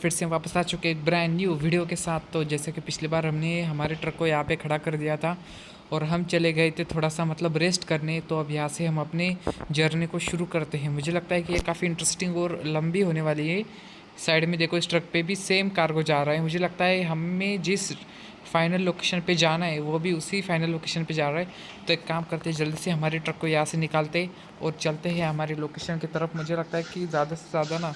फिर से वापस आ चुके एक ब्रांड न्यू वीडियो के साथ। तो जैसे कि पिछली बार हमने हमारे ट्रक को यहाँ पे खड़ा कर दिया था और हम चले गए थे थोड़ा सा मतलब रेस्ट करने। तो अब यहाँ से हम अपने जर्नी को शुरू करते हैं। मुझे लगता है कि ये काफ़ी इंटरेस्टिंग और लंबी होने वाली है। साइड में देखो, इस ट्रक पे भी सेम कार्गो जा रहा है। मुझे लगता है हमें जिस फाइनल लोकेशन पे जाना है वो भी उसी फाइनल लोकेशन पे जा रहा है। तो एक काम करते हैं, जल्दी से हमारे ट्रक को यहाँ से निकालते और चलते हैं हमारी लोकेशन की तरफ। मुझे लगता है कि ज़्यादा से ज़्यादा ना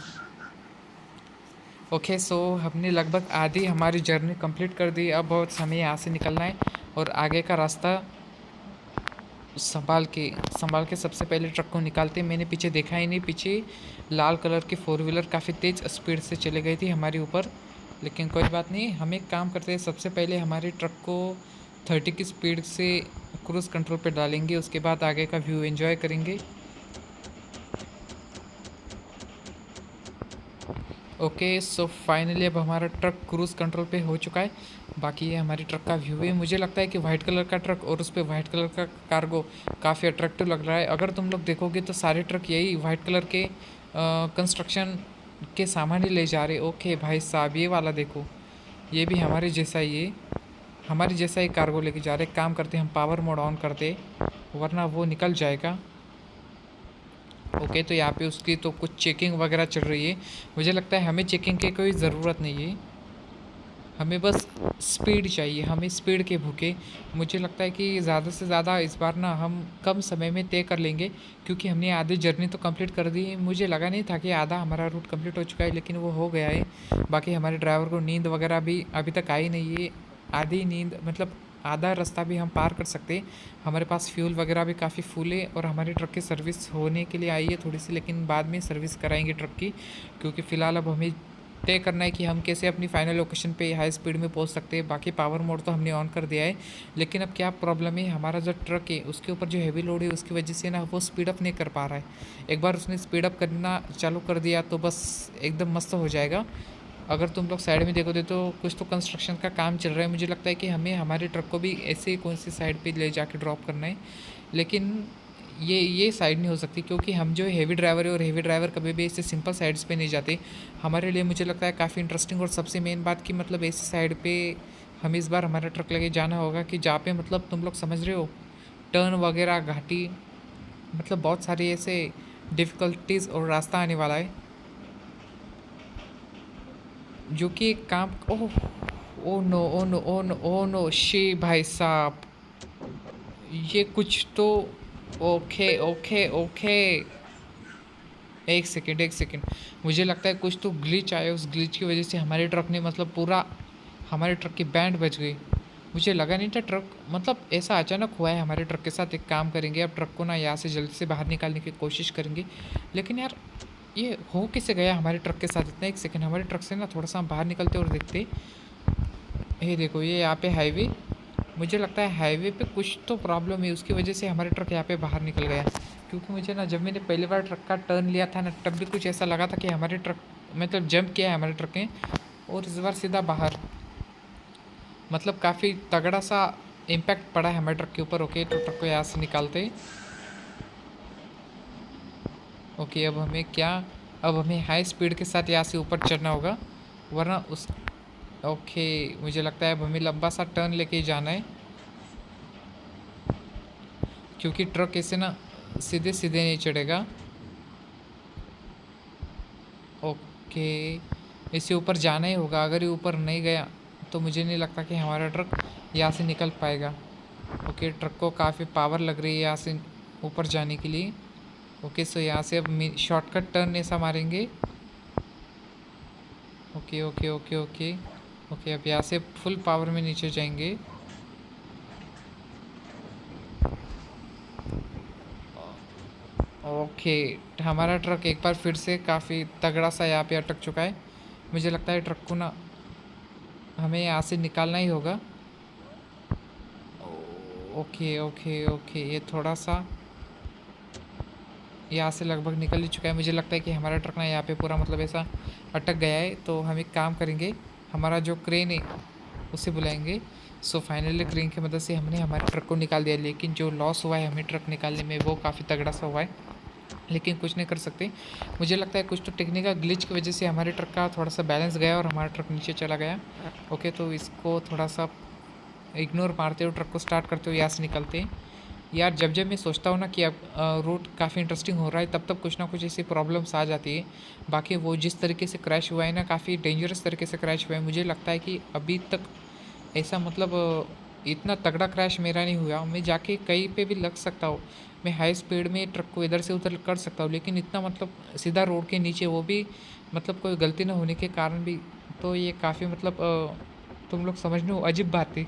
ओके सो हमने लगभग आधी हमारी जर्नी कंप्लीट कर दी। अब बहुत हमें यहाँ से निकलना है और आगे का रास्ता संभाल के सबसे पहले ट्रक को निकालते। मैंने पीछे देखा ही नहीं, पीछे लाल कलर की फोर व्हीलर काफ़ी तेज़ स्पीड से चले गई थी हमारे ऊपर। लेकिन कोई बात नहीं, हम एक काम करते हैं, सबसे पहले हमारे ट्रक को 30 की स्पीड से क्रूज़ कंट्रोल पे डालेंगे, उसके बाद आगे का व्यू एंजॉय करेंगे। ओके सो फाइनली अब हमारा ट्रक क्रूज़ कंट्रोल पे हो चुका है। बाकी ये हमारी ट्रक का व्यू है। मुझे लगता है कि वाइट कलर का ट्रक और उस पर वाइट कलर का कार्गो काफ़ी अट्रैक्टिव लग रहा है। अगर तुम लोग देखोगे तो सारे ट्रक यही वाइट कलर के कंस्ट्रक्शन के सामान ही ले जा रहे। ओके भाई साहब, ये वाला देखो, ये भी हमारे जैसा ही कार्गो लेके जा रहे। काम करते हम पावर मोड ऑन करते, वरना वो निकल जाएगा। ओके तो यहाँ पे उसकी तो कुछ चेकिंग वगैरह चल रही है। मुझे लगता है हमें चेकिंग की कोई ज़रूरत नहीं है, हमें बस स्पीड चाहिए, हमें स्पीड के भूखे। मुझे लगता है कि ज़्यादा से ज़्यादा इस बार ना हम कम समय में तय कर लेंगे, क्योंकि हमने आधी जर्नी तो कंप्लीट कर दी है। मुझे लगा नहीं था कि आधा हमारा रूट कंप्लीट हो चुका है, लेकिन वो हो गया है। बाकी हमारे ड्राइवर को नींद वगैरह भी अभी तक आई नहीं है। आधी नींद मतलब आधा रास्ता भी हम पार कर सकते हैं। हमारे पास फ्यूल वगैरह भी काफ़ी फुल है और हमारी ट्रक की सर्विस होने के लिए आई है थोड़ी सी, लेकिन बाद में सर्विस कराएंगे ट्रक की, क्योंकि फ़िलहाल अब हमें तय करना है कि हम कैसे अपनी फाइनल लोकेशन पे हाई स्पीड में पहुंच सकते हैं। बाकी पावर मोड तो हमने ऑन कर दिया है, लेकिन अब क्या प्रॉब्लम है, हमारा जो ट्रक है उसके ऊपर जो हैवी लोड है उसकी वजह से ना वो स्पीड अप नहीं कर पा रहा है। एक बार उसने स्पीड अप करना चालू कर दिया तो बस एकदम मस्त हो जाएगा। अगर तुम लोग साइड में देखोगे तो कुछ तो कंस्ट्रक्शन का काम चल रहा है। मुझे लगता है कि हमें हमारे ट्रक को भी ऐसे कौन सी साइड पे ले जाके ड्रॉप करना है, लेकिन ये साइड नहीं हो सकती, क्योंकि हम जो हेवी ड्राइवर है और हेवी ड्राइवर कभी भी ऐसे सिंपल साइड्स पे नहीं जाते। हमारे लिए मुझे लगता है काफ़ी इंटरेस्टिंग और सबसे मेन बात कि मतलब ऐसी साइड पे हमें इस बार हमारा ट्रक लेके जाना होगा कि जहाँ पे मतलब तुम लोग समझ रहे हो, टर्न वगैरह घाटी, मतलब बहुत सारी ऐसे डिफ़िकल्टीज़ और रास्ता आने वाला है, जो कि एक काम oh oh no oh no oh no oh no शी भाई साहब, ये कुछ तो ओके ओके ओके, एक सेकेंड, मुझे लगता है कुछ तो ग्लिच आया। उस ग्लिच की वजह से हमारे ट्रक ने मतलब पूरा हमारे ट्रक की बैंड बज गई। मुझे लगा नहीं था ट्रक मतलब ऐसा अचानक हुआ है हमारे ट्रक के साथ। एक काम करेंगे, अब ट्रक को ना यहाँ से जल्दी से बाहर निकालने की कोशिश करेंगे। लेकिन यार ये हो कैसे गया हमारे ट्रक के साथ इतना। एक सेकेंड, हमारे ट्रक से ना थोड़ा सा हम बाहर निकलते और देखते। ये देखो, ये यहाँ पे हाईवे, मुझे लगता है हाईवे पे कुछ तो प्रॉब्लम है, उसकी वजह से हमारे ट्रक यहाँ पे बाहर निकल गया। क्योंकि मुझे ना जब मैंने पहली बार ट्रक का टर्न लिया था ना, तब भी कुछ ऐसा लगा था कि हमारे ट्रक मतलब जंप किया है हमारे ट्रक ने, और इस बार सीधा बाहर, मतलब काफ़ी तगड़ा सा इम्पैक्ट पड़ा है हमारे ट्रक के ऊपर। ओके तो ट्रक को यहाँ से निकालते। ओके अब हमें हाई स्पीड के साथ यहाँ से ऊपर चढ़ना होगा, वरना उस ओके मुझे लगता है अब हमें लंबा सा टर्न लेके जाना है, क्योंकि ट्रक ऐसे ना सीधे सीधे नहीं चढ़ेगा। ओके इसे ऊपर जाना ही होगा, अगर ये ऊपर नहीं गया तो मुझे नहीं लगता कि हमारा ट्रक यहाँ से निकल पाएगा। ओके ट्रक को काफ़ी पावर लग रही है यहाँ से ऊपर जाने के लिए। ओके सो यहाँ से अब शॉर्टकट टर्न ऐसा मारेंगे। Okay okay okay okay okay अब यहाँ से फुल पावर में नीचे जाएंगे। ओके हमारा ट्रक एक बार फिर से काफ़ी तगड़ा सा यहाँ पे अटक चुका है। मुझे लगता है ट्रक को ना हमें यहाँ से निकालना ही होगा। ओके ओके ओके ये थोड़ा सा यहाँ से लगभग निकल ही चुका है। मुझे लगता है कि हमारा ट्रक ना यहाँ पे पूरा मतलब ऐसा अटक गया है। तो हम एक काम करेंगे, हमारा जो क्रेन है उसे बुलाएंगे। सो फाइनली क्रेन की मदद से हमने हमारे ट्रक को निकाल दिया, लेकिन जो लॉस हुआ है हमें ट्रक निकालने में वो काफ़ी तगड़ा सा हुआ है। लेकिन कुछ नहीं कर सकते। मुझे लगता है कुछ तो टेक्निकल ग्लिच की वजह से हमारे ट्रक का थोड़ा सा बैलेंस गया और हमारा ट्रक नीचे चला गया। ओके, तो इसको थोड़ा सा इग्नोर मारते हुए ट्रक को स्टार्ट करते हुए यहाँ से निकलते हैं। यार जब जब मैं सोचता हूँ ना कि अब रूट काफ़ी इंटरेस्टिंग हो रहा है, तब तब कुछ ना कुछ ऐसी प्रॉब्लम्स आ जाती है। बाकी वो जिस तरीके से क्रैश हुआ है ना, काफ़ी डेंजरस तरीके से क्रैश हुआ है। मुझे लगता है कि अभी तक ऐसा मतलब इतना तगड़ा क्रैश मेरा नहीं हुआ। मैं जाके कहीं पे भी लग सकता हूँ, मैं हाई स्पीड में ट्रक को इधर से उधर कर सकता हूँ, लेकिन इतना मतलब सीधा रोड के नीचे, वो भी मतलब कोई गलती ना होने के कारण भी। तो ये काफ़ी मतलब तुम लोग समझ लो अजीब बात थी।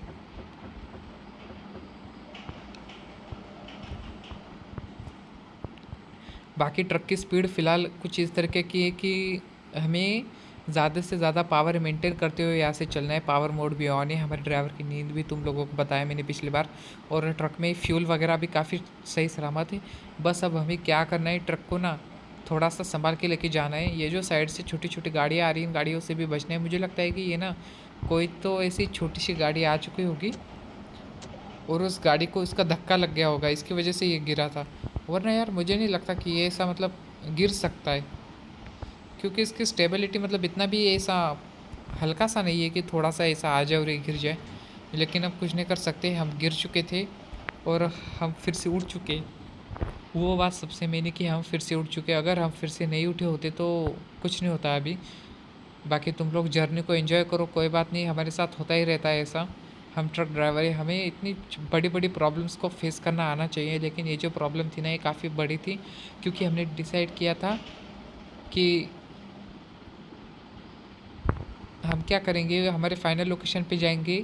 बाकी ट्रक की स्पीड फ़िलहाल कुछ इस तरीके की है कि हमें ज़्यादा से ज़्यादा पावर मेंटेन करते हुए यहाँ से चलना है। पावर मोड भी ऑन है, हमारे ड्राइवर की नींद भी तुम लोगों को बताया मैंने पिछली बार। और ट्रक में फ्यूल वगैरह भी काफ़ी सही सलामत है। बस अब हमें क्या करना है, ट्रक को ना थोड़ा सा संभाल के लेके जाना है। ये जो साइड से छोटी छोटी गाड़ियाँ आ रही हैं, इन गाड़ियों से भी बचना है। मुझे लगता है कि ये ना कोई तो ऐसी छोटी सी गाड़ी आ चुकी होगी और उस गाड़ी को इसका धक्का लग गया होगा, इसकी वजह से ये गिरा था। वरना यार मुझे नहीं लगता कि ये ऐसा मतलब गिर सकता है, क्योंकि इसकी स्टेबिलिटी मतलब इतना भी ऐसा हल्का सा नहीं है कि थोड़ा सा ऐसा आ जाए और ये गिर जाए। लेकिन अब कुछ नहीं कर सकते, हम गिर चुके थे और हम फिर से उठ चुके। वो बात सबसे मेन है कि हम फिर से उठ चुके। अगर हम फिर से नहीं उठे होते तो कुछ नहीं होता अभी। बाकी तुम लोग जर्नी को एंजॉय करो, कोई बात नहीं, हमारे साथ होता ही रहता है ऐसा। हम ट्रक ड्राइवर है, हमें इतनी बड़ी बड़ी प्रॉब्लम्स को फेस करना आना चाहिए। लेकिन ये जो प्रॉब्लम थी ना, ये काफ़ी बड़ी थी, क्योंकि हमने डिसाइड किया था कि हम क्या करेंगे, हमारे फाइनल लोकेशन पे जाएंगे।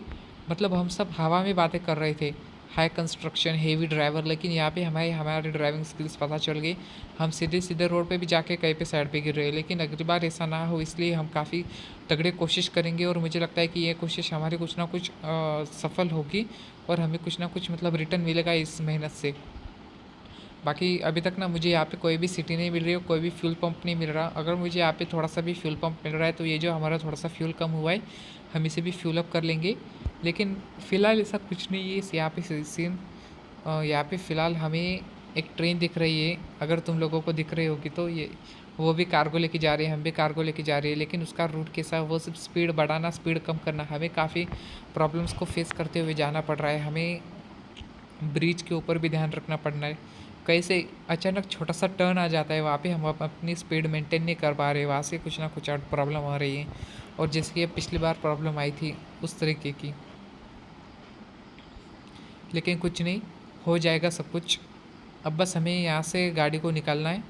मतलब हम सब हवा में बातें कर रहे थे, हाई कंस्ट्रक्शन, हेवी ड्राइवर, लेकिन यहाँ पे हमारे हमारे ड्राइविंग स्किल्स पता चल गई। हम सीधे सीधे रोड पे भी जाके कहीं पे साइड पे गिर रहे हैं। लेकिन अगली बार ऐसा ना हो, इसलिए हम काफ़ी तगड़े कोशिश करेंगे और मुझे लगता है कि ये कोशिश हमारी कुछ ना कुछ सफल होगी और हमें कुछ ना कुछ मतलब रिटर्न मिलेगा इस मेहनत से। बाकी अभी तक ना मुझे यहाँ पे कोई भी सिटी नहीं मिल रही है, कोई भी फ्यूल पंप नहीं मिल रहा। अगर मुझे यहाँ पे थोड़ा सा भी फ्यूल पंप मिल रहा है तो ये जो हमारा थोड़ा सा फ्यूल कम हुआ है, हम इसे भी फ्यूल अप कर लेंगे। लेकिन फ़िलहाल ऐसा कुछ नहीं है इस यहाँ पे सीन। यहाँ पे फ़िलहाल हमें एक ट्रेन दिख रही है, अगर तुम लोगों को दिख रही होगी तो। ये वो भी कार्गो लेके जा रहे हैं, हम भी कार्गो लेके जा रहे हैं, लेकिन उसका रूट कैसा, वो सिर्फ स्पीड बढ़ाना स्पीड कम करना, हमें काफ़ी प्रॉब्लम्स को फेस करते हुए जाना पड़ रहा है। हमें ब्रिज के ऊपर भी ध्यान रखना पड़ना है। कैसे अचानक छोटा सा टर्न आ जाता है, वहाँ पे हम अपनी स्पीड मेंटेन नहीं कर पा रहे, वहाँ से कुछ ना कुछ प्रॉब्लम आ रही है। और जैसे कि पिछली बार प्रॉब्लम आई थी उस तरीके की। लेकिन कुछ नहीं, हो जाएगा सब कुछ। अब बस हमें यहाँ से गाड़ी को निकालना है।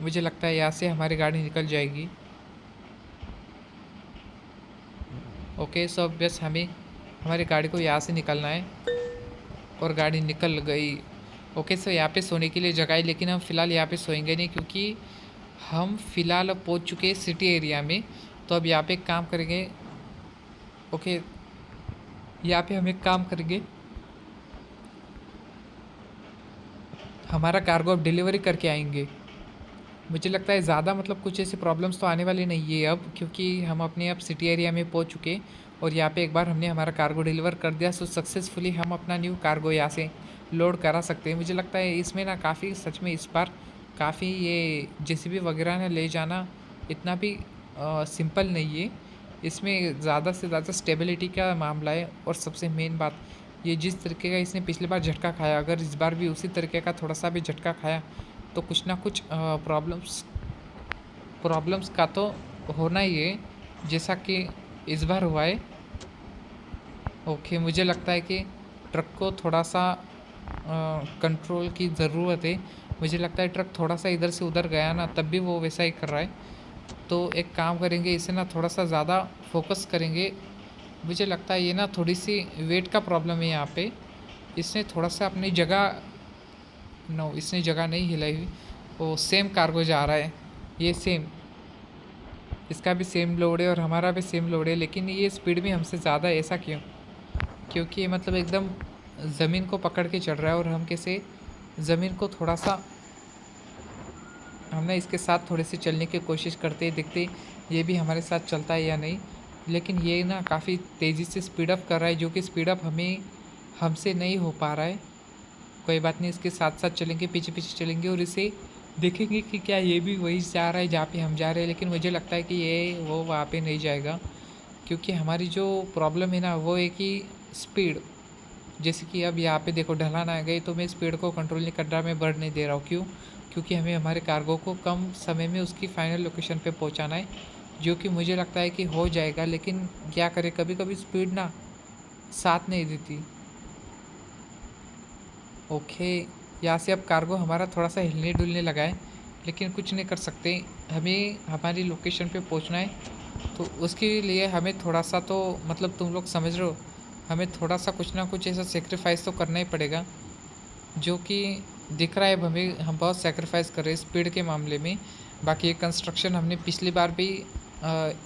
मुझे लगता है यहाँ से हमारी गाड़ी निकल जाएगी। ओके, सो अब बस हमें हमारी गाड़ी को यहाँ से निकलना है और गाड़ी निकल गई। ओके, सो यहाँ पे सोने के लिए जगह है, लेकिन हम फ़िलहाल यहाँ पे सोएंगे नहीं, क्योंकि हम फ़िलहाल अब पहुँच चुके हैं सिटी एरिया में। तो अब यहाँ पे एक काम करेंगे। ओके, यहाँ पे हम एक काम करेंगे, हमारा कार्गो अब डिलीवरी करके आएंगे। मुझे लगता है ज़्यादा मतलब कुछ ऐसी प्रॉब्लम्स तो आने वाली नहीं है अब, क्योंकि हम अपने अब सिटी एरिया में पहुंच चुके। और यहाँ पे एक बार हमने हमारा कार्गो डिलीवर कर दिया, सो सक्सेसफुली हम अपना न्यू कार्गो यहाँ से लोड करा सकते हैं। मुझे लगता है इसमें ना काफ़ी सच में इस बार काफ़ी ये जेसीबी वगैरह ने ले जाना इतना भी सिंपल नहीं है। इसमें ज़्यादा से ज़्यादा स्टेबिलिटी का मामला है। और सबसे मेन बात, ये जिस तरीके का इसने पिछली बार झटका खाया, अगर इस बार भी उसी तरीके का थोड़ा सा भी झटका खाया तो कुछ ना कुछ प्रॉब्लम्स प्रॉब्लम्स का तो होना ही है, जैसा कि इस बार हुआ है। ओके, मुझे लगता है कि ट्रक को थोड़ा सा कंट्रोल की ज़रूरत है। मुझे लगता है ट्रक थोड़ा सा इधर से उधर गया ना, तब भी वो वैसा ही कर रहा है। तो एक काम करेंगे, इसे ना थोड़ा सा ज़्यादा फोकस करेंगे। मुझे लगता है ये ना थोड़ी सी वेट का प्रॉब्लम है यहाँ पे। इसने थोड़ा सा अपनी जगह, नो इसने जगह नहीं हिलाई हुई। वो सेम कार्गो जा रहा है, ये सेम, इसका भी सेम लोड है और हमारा भी सेम लोड है, लेकिन ये स्पीड में हमसे ज़्यादा है। ऐसा क्यों? क्योंकि ये मतलब एकदम ज़मीन को पकड़ के चल रहा है और हम कैसे ज़मीन को थोड़ा सा, हम ना इसके साथ थोड़े से चलने की कोशिश करते हैं, देखते ये भी हमारे साथ चलता है या नहीं। लेकिन ये ना काफ़ी तेज़ी से स्पीड अप कर रहा है, जो कि स्पीड अप हमसे नहीं हो पा रहा है। कोई बात नहीं, इसके साथ साथ चलेंगे, पीछे पीछे चलेंगे और इसे देखेंगे कि क्या ये भी वही जा रहा है जहाँ पे हम जा रहे हैं। लेकिन मुझे लगता है कि ये वो वहाँ पे नहीं जाएगा, क्योंकि हमारी जो प्रॉब्लम है ना वो है कि स्पीड। जैसे कि अब यहाँ पे देखो ढलान आ गई, तो मैं स्पीड को कंट्रोल नहीं कर रहा, मैं बढ़ नहीं दे रहा हूँ। क्यों? क्योंकि हमें हमारे कार्गो को कम समय में उसकी फाइनल लोकेशन पे पहुँचाना है, जो कि मुझे लगता है कि हो जाएगा। लेकिन क्या करें, कभी कभी स्पीड ना साथ नहीं देती। ओके, यहाँ से अब कार्गो हमारा थोड़ा सा हिलने डुलने लगा है, लेकिन कुछ नहीं कर सकते। हमें हमारी लोकेशन पे पहुँचना है, तो उसके लिए हमें थोड़ा सा तो मतलब तुम लोग समझ रहे हो, हमें थोड़ा सा कुछ ना कुछ ऐसा सेक्रीफाइस तो करना ही पड़ेगा, जो कि दिख रहा है। अब हम बहुत सेक्रीफाइस कर रहे हैं स्पीड के मामले में। बाकी ये कंस्ट्रक्शन हमने पिछली बार भी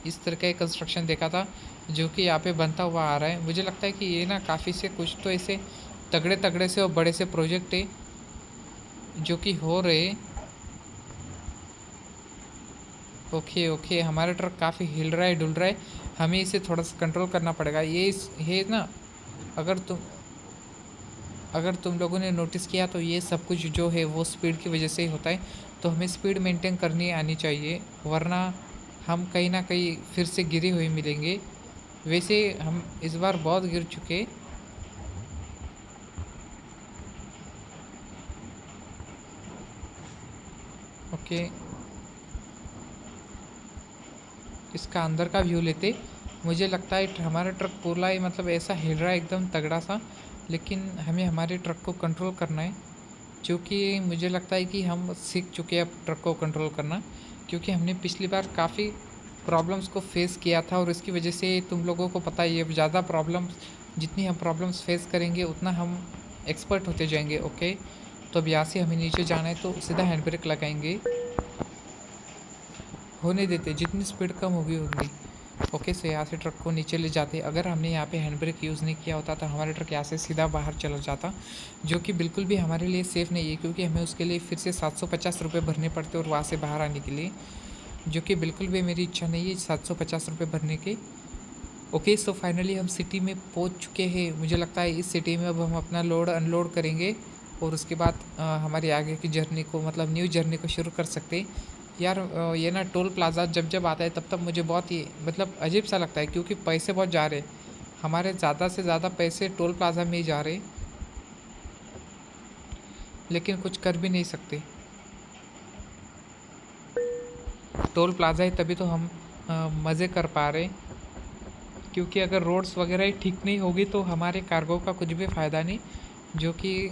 इस तरह का एक कंस्ट्रक्शन देखा था, जो कि यहाँ पे बनता हुआ आ रहा है। मुझे लगता है कि ये ना काफ़ी से कुछ तो ऐसे तगड़े तगड़े से और बड़े से प्रोजेक्ट है जो कि हो रहे। ओके ओके, हमारा ट्रक काफ़ी हिल रहा है डुल रहा है, हमें इसे थोड़ा सा कंट्रोल करना पड़ेगा। ये ना, अगर तुम अगर तुम लोगों ने नोटिस किया तो ये सब कुछ जो है वो स्पीड की वजह से ही होता है। तो हमें स्पीड मेंटेन करनी आनी चाहिए, वरना हम कहीं ना कहीं फिर से गिरे हुए मिलेंगे। वैसे हम इस बार बहुत गिर चुके। ओके, इसका अंदर का व्यू लेते। मुझे लगता है हमारा ट्रक पूरा ही मतलब ऐसा हिल रहा है एकदम तगड़ा सा, लेकिन हमें हमारे ट्रक को कंट्रोल करना है, जो कि मुझे लगता है कि हम सीख चुके हैं अब ट्रक को कंट्रोल करना। क्योंकि हमने पिछली बार काफ़ी प्रॉब्लम्स को फेस किया था, और इसकी वजह से तुम लोगों को पता ही है, ज़्यादा प्रॉब्लम्स जितनी हम प्रॉब्लम्स फेस करेंगे उतना हम एक्सपर्ट होते जाएंगे। ओके, तो अब यहाँ से हमें नीचे जाना है, तो सीधा हैंड ब्रेक लगाएंगे, होने देते, जितनी स्पीड कम होगी उतनी। ओके, सो यहाँ से ट्रक को नीचे ले जाते। अगर हमने यहाँ पे हैंड ब्रेक यूज़ नहीं किया होता तो हमारा ट्रक यहाँ से सीधा बाहर चला जाता, जो कि बिल्कुल भी हमारे लिए सेफ़ नहीं है, क्योंकि हमें उसके लिए फिर से 750 रुपये भरने पड़ते और वहाँ से बाहर आने के लिए, जो कि बिल्कुल भी मेरी इच्छा नहीं है 750 रुपये भरने के। ओके, सो फाइनली हम सिटी में पहुँच चुके हैं। मुझे लगता है इस सिटी में अब हम अपना लोड अनलोड करेंगे, और उसके बाद हमारी आगे की जर्नी को मतलब न्यू जर्नी को शुरू कर सकते। यार ये ना टोल प्लाज़ा जब जब आता है तब तब मुझे बहुत ही मतलब अजीब सा लगता है, क्योंकि पैसे बहुत जा रहे हमारे, ज़्यादा से ज़्यादा पैसे टोल प्लाज़ा में ही जा रहे, लेकिन कुछ कर भी नहीं सकते। टोल प्लाज़ा है तभी तो हम मज़े कर पा रहे, क्योंकि अगर रोड्स वगैरह ही ठीक नहीं होगी तो हमारे कार्गो का कुछ भी फ़ायदा नहीं। जो कि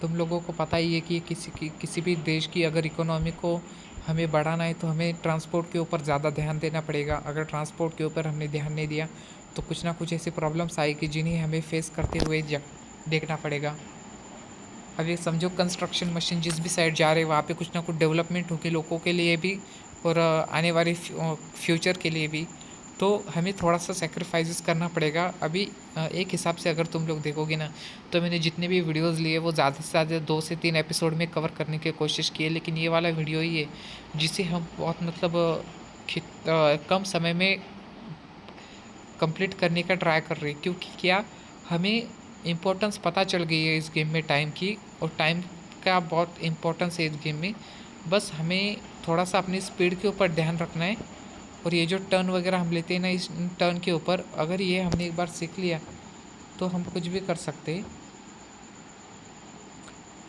तुम लोगों को पता ही है कि किसी भी देश की अगर इकोनॉमी को हमें बढ़ाना है तो हमें ट्रांसपोर्ट के ऊपर ज़्यादा ध्यान देना पड़ेगा। अगर ट्रांसपोर्ट के ऊपर हमने ध्यान नहीं दिया तो कुछ ना कुछ ऐसी प्रॉब्लम्स आएगी जिन्हें हमें फेस करते हुए देखना पड़ेगा। अब ये समझो कंस्ट्रक्शन मशीन जिस भी साइड जा रहे हैं वहाँ पे कुछ ना कुछ डेवलपमेंट होगी लोगों के लिए भी, और आने वाले फ्यूचर के लिए भी। तो हमें थोड़ा सा सेक्रीफाइसेस करना पड़ेगा। अभी एक हिसाब से अगर तुम लोग देखोगे ना, तो मैंने जितने भी वीडियोस लिए वो ज़्यादा से ज़्यादा 2 से 3 एपिसोड में कवर करने की कोशिश की है, लेकिन ये वाला वीडियो ही है जिसे हम बहुत मतलब कम समय में कंप्लीट करने का ट्राई कर रहे हैं। क्योंकि क्या, हमें इम्पोर्टेंस पता चल गई है इस गेम में टाइम की, और टाइम का बहुत इम्पोर्टेंस है इस गेम में। बस हमें थोड़ा सा अपनी स्पीड के ऊपर ध्यान रखना है, और ये जो टर्न वगैरह हम लेते हैं ना, इस टर्न के ऊपर अगर ये हमने एक बार सीख लिया तो हम कुछ भी कर सकते हैं।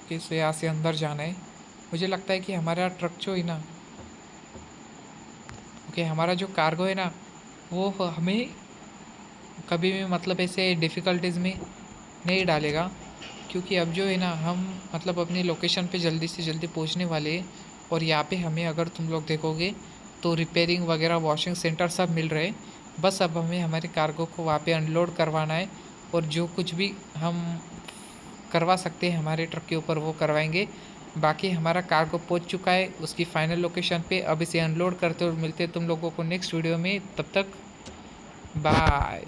कि इसे यहाँ से अंदर जाना है। मुझे लगता है कि हमारा ट्रक जो है ना, ओके, हमारा जो कार्गो है ना, वो हमें कभी भी मतलब ऐसे डिफ़िकल्टीज़ में नहीं डालेगा। क्योंकि अब जो है ना, हम मतलब अपनी लोकेशन पे जल्दी से जल्दी पहुंचने वाले हैं। और यहाँ पे हमें अगर तुम लोग देखोगे तो रिपेयरिंग वगैरह वॉशिंग सेंटर सब मिल रहे हैं। बस अब हमें हमारे कार्गो को वहाँ पे अनलोड करवाना है, और जो कुछ भी हम करवा सकते हैं हमारे ट्रक के ऊपर वो करवाएंगे। बाकी हमारा कार्गो पहुँच चुका है उसकी फ़ाइनल लोकेशन पे। अब इसे अनलोड करते और मिलते हैं तुम लोगों को नेक्स्ट वीडियो में। तब तक बाय।